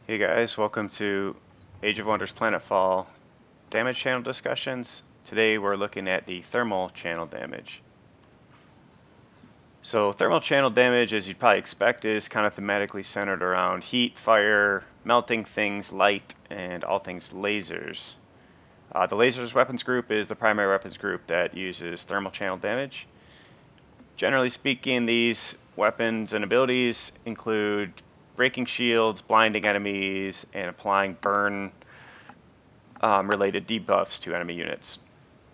Hey guys, welcome to Age of Wonders Planetfall damage channel discussions. Today we're looking at the thermal channel damage. So thermal channel damage, as you'd probably expect, is kind of thematically centered around heat, fire, melting things, light, and all things lasers. The lasers weapons group is the primary weapons group that uses thermal channel damage. Generally speaking, these weapons and abilities include breaking shields, blinding enemies, and applying burn related debuffs to enemy units.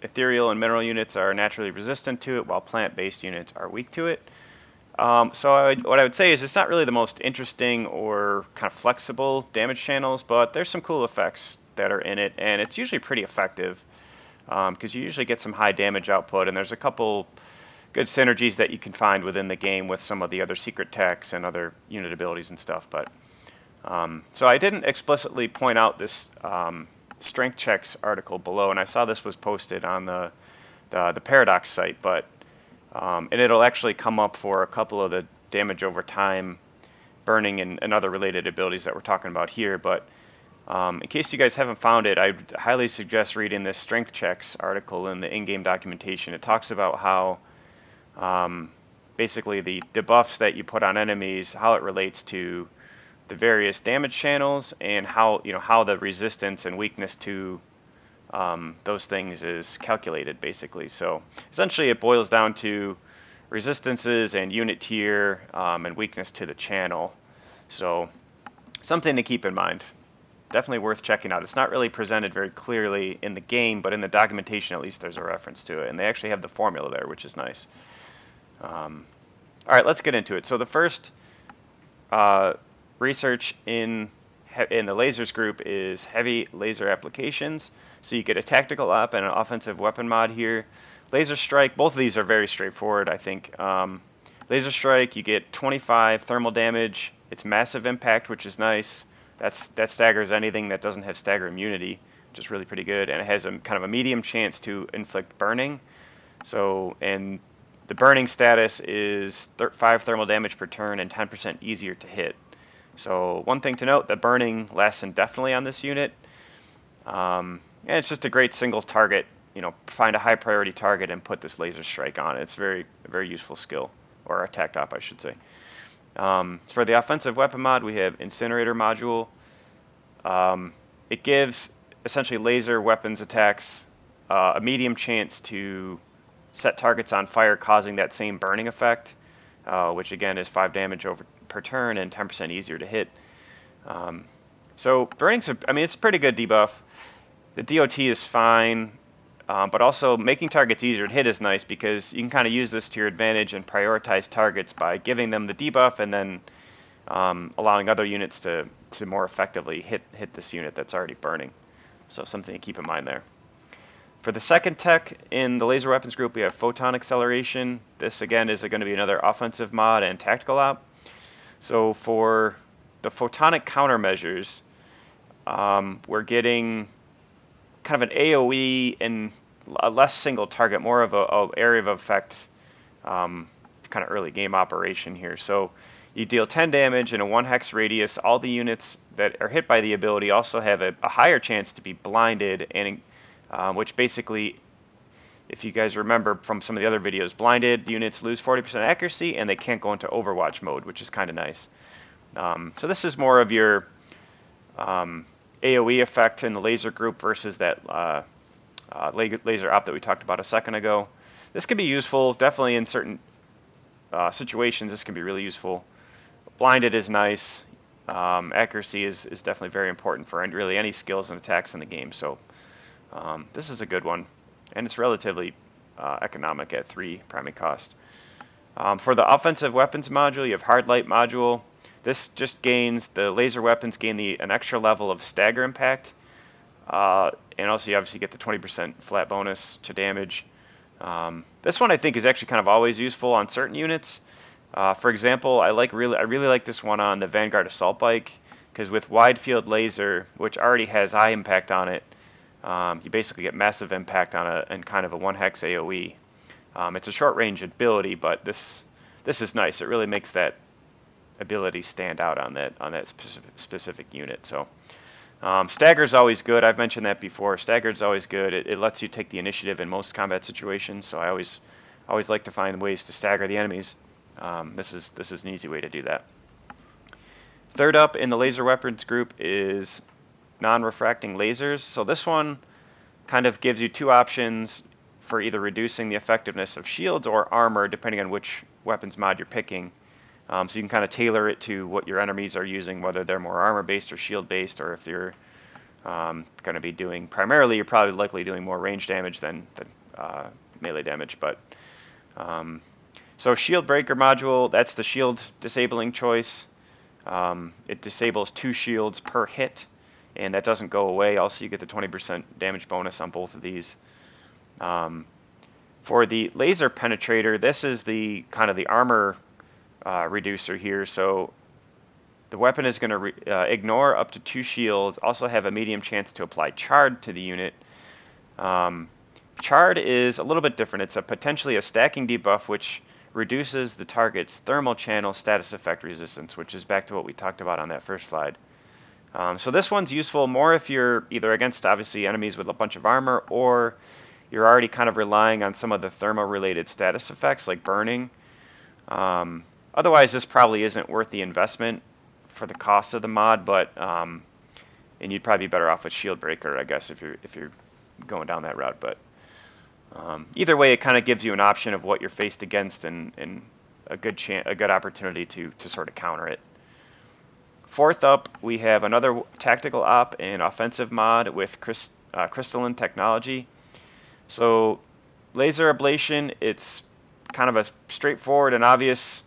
Ethereal and mineral units are naturally resistant to it, while plant-based units are weak to it. What I would say is it's not really the most interesting or kind of flexible damage channels, but there's some cool effects that are in it, and it's usually pretty effective because you usually get some high damage output, and there's a couple good synergies that you can find within the game with some of the other secret techs and other unit abilities and stuff. But so I didn't explicitly point out this strength checks article below, and I saw this was posted on the Paradox site, but and it'll actually come up for a couple of the damage over time, burning, and other related abilities that we're talking about here. But in case you guys haven't found it, I highly suggest reading this strength checks article in the in-game documentation. It talks about how basically the debuffs that you put on enemies, how it relates to the various damage channels, and how the resistance and weakness to those things is calculated, basically. So essentially it boils down to resistances and unit tier and weakness to the channel. So something to keep in mind. Definitely worth checking out. It's not really presented very clearly in the game, but in the documentation at least there's a reference to it, and they actually have the formula there, which is nice. All right, let's get into it. So the first research in the lasers group is heavy laser applications. So you get a tactical op and an offensive weapon mod here. Laser strike, both of these are very straightforward, I think. Laser strike, you get 25 thermal damage. It's massive impact, which is nice. That staggers anything that doesn't have stagger immunity, which is really pretty good. And it has a kind of a medium chance to inflict burning. So, and the burning status is 5 thermal damage per turn and 10% easier to hit. So one thing to note, the burning lasts indefinitely on this unit. And it's just a great single target, find a high priority target and put this laser strike on it. It's a very useful skill, or attack op, I should say. For the offensive weapon mod, we have Incinerator module. It gives essentially laser weapons attacks a medium chance to set targets on fire, causing that same burning effect, which again is 5 damage per turn and 10% easier to hit. So burning's, it's a pretty good debuff. The DOT is fine, but also making targets easier to hit is nice because you can kind of use this to your advantage and prioritize targets by giving them the debuff and then allowing other units to more effectively hit this unit that's already burning. So something to keep in mind there. For the second tech in the laser weapons group, we have photon acceleration. This again is going to be another offensive mod and tactical op. So for the photonic countermeasures, we're getting kind of an AoE and a less single target, more of a area of effect, kind of early game operation here. So you deal 10 damage in a 1 hex radius. All the units that are hit by the ability also have a higher chance to be blinded, and which basically, if you guys remember from some of the other videos, blinded units lose 40% accuracy and they can't go into Overwatch mode, which is kind of nice. So this is more of your AoE effect in the laser group versus that laser op that we talked about a second ago. This can be useful, definitely in certain situations. This can be really useful. Blinded is nice. Accuracy is definitely very important for really any skills and attacks in the game. So this is a good one, and it's relatively economic at 3 priming cost. For the offensive weapons module, you have hard light module. This just gains, the laser weapons gain an extra level of stagger impact, and also you obviously get the 20% flat bonus to damage. This one I think is actually kind of always useful on certain units. For example, I really like this one on the Vanguard Assault Bike, because with wide field laser, which already has high impact on it, you basically get massive impact on kind of a 1 hex AoE. It's a short range ability, but this is nice. It really makes that abilities stand out on that specific unit. So stagger's always good. I've mentioned that before. Stagger's always good. It lets you take the initiative in most combat situations. So I always like to find ways to stagger the enemies. This is an easy way to do that. Third up in the laser weapons group is non-refracting lasers. So this one kind of gives you two options for either reducing the effectiveness of shields or armor, depending on which weapons mod you're picking. So you can kind of tailor it to what your enemies are using, whether they're more armor-based or shield-based, or if you're going to be doing, primarily, you're probably likely doing more range damage than melee damage. But so shield breaker module, that's the shield disabling choice. It disables 2 shields per hit, and that doesn't go away. Also, you get the 20% damage bonus on both of these. For the laser penetrator, this is the kind of the armor reducer here. So the weapon is going to ignore up to 2 shields, also have a medium chance to apply Charred to the unit. Charred is a little bit different. It's potentially a stacking debuff, which reduces the target's thermal channel status effect resistance, which is back to what we talked about on that first slide. So this one's useful more if you're either against, obviously, enemies with a bunch of armor, or you're already kind of relying on some of the thermal-related status effects, like burning. Otherwise, this probably isn't worth the investment for the cost of the mod, but and you'd probably be better off with Shield Breaker, I guess, if you're going down that route. But either way, it kind of gives you an option of what you're faced against and a good opportunity to sort of counter it. Fourth up, we have another tactical op and offensive mod with crystalline technology. So laser ablation, it's kind of a straightforward and obvious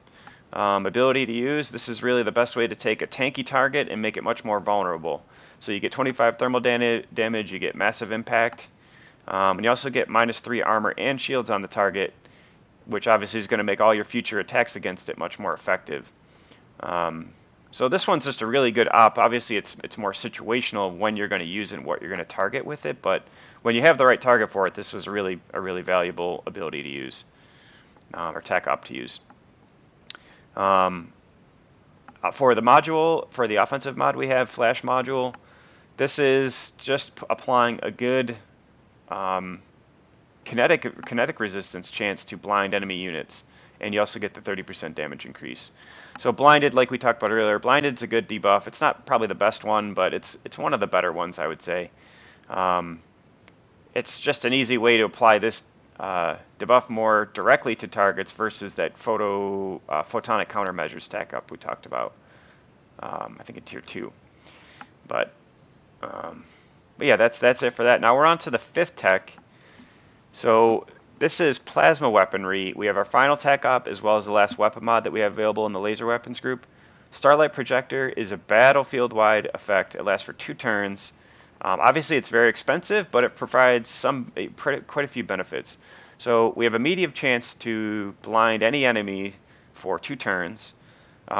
ability to use. This is really the best way to take a tanky target and make it much more vulnerable. So you get 25 thermal damage, you get massive impact, and you also get -3 armor and shields on the target, which obviously is going to make all your future attacks against it much more effective. So this one's just a really good op. Obviously, it's more situational when you're going to use it and what you're going to target with it. But when you have the right target for it, this was a really valuable ability to use, or tech op to use. For the module, for the offensive mod, we have Flash module. This is just applying a good kinetic resistance chance to blind enemy units, and you also get the 30% damage increase. So blinded, like we talked about earlier, blinded's a good debuff. It's not probably the best one, but it's one of the better ones, I would say. It's just an easy way to apply this debuff more directly to targets versus that photonic countermeasure stack up we talked about. I think in tier 2. But yeah, that's it for that. Now we're on to the 5th tech. So this is plasma weaponry. We have our final tech op as well as the last weapon mod that we have available in the laser weapons group. Starlight Projector is a battlefield-wide effect. It lasts for 2 turns. Obviously, it's very expensive, but it provides quite a few benefits. So we have a medium chance to blind any enemy for 2 turns.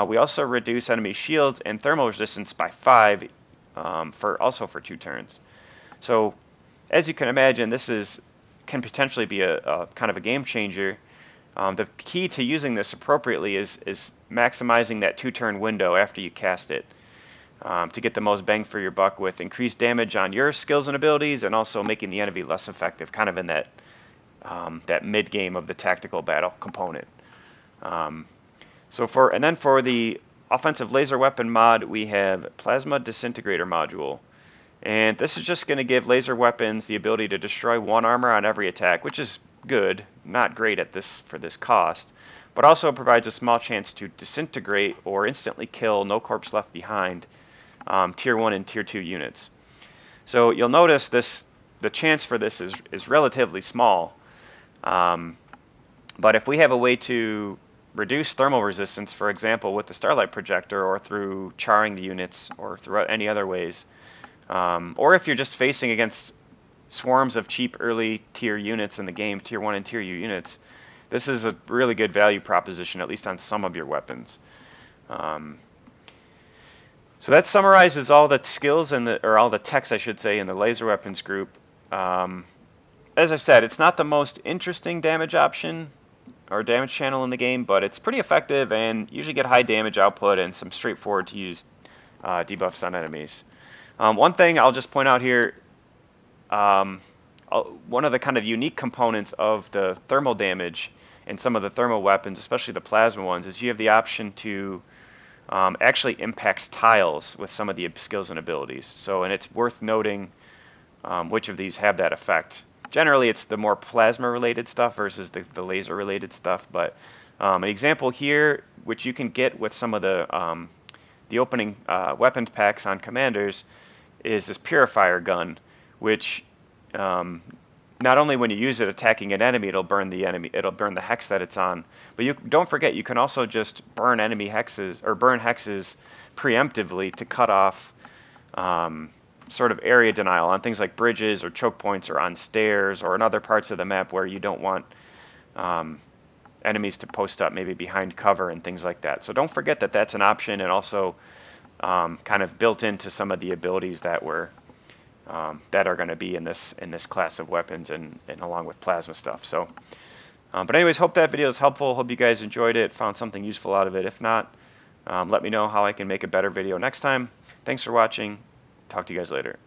We also reduce enemy shields and thermal resistance by 5, for 2 turns. So as you can imagine, this can potentially be a kind of a game changer. The key to using this appropriately is maximizing that 2-turn window after you cast it, to get the most bang for your buck with increased damage on your skills and abilities, and also making the enemy less effective, kind of in that mid game of the tactical battle component. Then for the offensive laser weapon mod, we have Plasma Disintegrator module. And this is just going to give laser weapons the ability to destroy 1 armor on every attack, which is good, not great for this cost, but also provides a small chance to disintegrate or instantly kill No Corpse Left Behind tier 1 and tier 2 units. So you'll notice the chance for this is relatively small, but if we have a way to reduce thermal resistance, for example, with the Starlight Projector, or through charring the units, or through any other ways, or if you're just facing against swarms of cheap early tier units in the game, tier 1 and tier 2 units, this is a really good value proposition, at least on some of your weapons. So that summarizes all the skills or all the techs, I should say, in the laser weapons group. As I said, it's not the most interesting damage option or damage channel in the game, but it's pretty effective and usually get high damage output and some straightforward to use debuffs on enemies. One thing I'll just point out here, um, one of the kind of unique components of the thermal damage in some of the thermal weapons, especially the plasma ones, is you have the option to actually impact tiles with some of the skills and abilities. So, and it's worth noting which of these have that effect. Generally, it's the more plasma-related stuff versus the laser-related stuff. But an example here, which you can get with some of the opening weapons packs on commanders, is this purifier gun, which not only when you use it attacking an enemy, it'll burn the hex that it's on, but you don't forget you can also just burn enemy hexes or burn hexes preemptively to cut off sort of area denial on things like bridges or choke points or on stairs or in other parts of the map where you don't want enemies to post up maybe behind cover and things like that. So don't forget that that's an option, and also kind of built into some of the abilities that are going to be in this class of weapons and along with plasma stuff. So, but anyways, hope that video is helpful. Hope you guys enjoyed it, found something useful out of it. If not, let me know how I can make a better video next time. Thanks for watching. Talk to you guys later.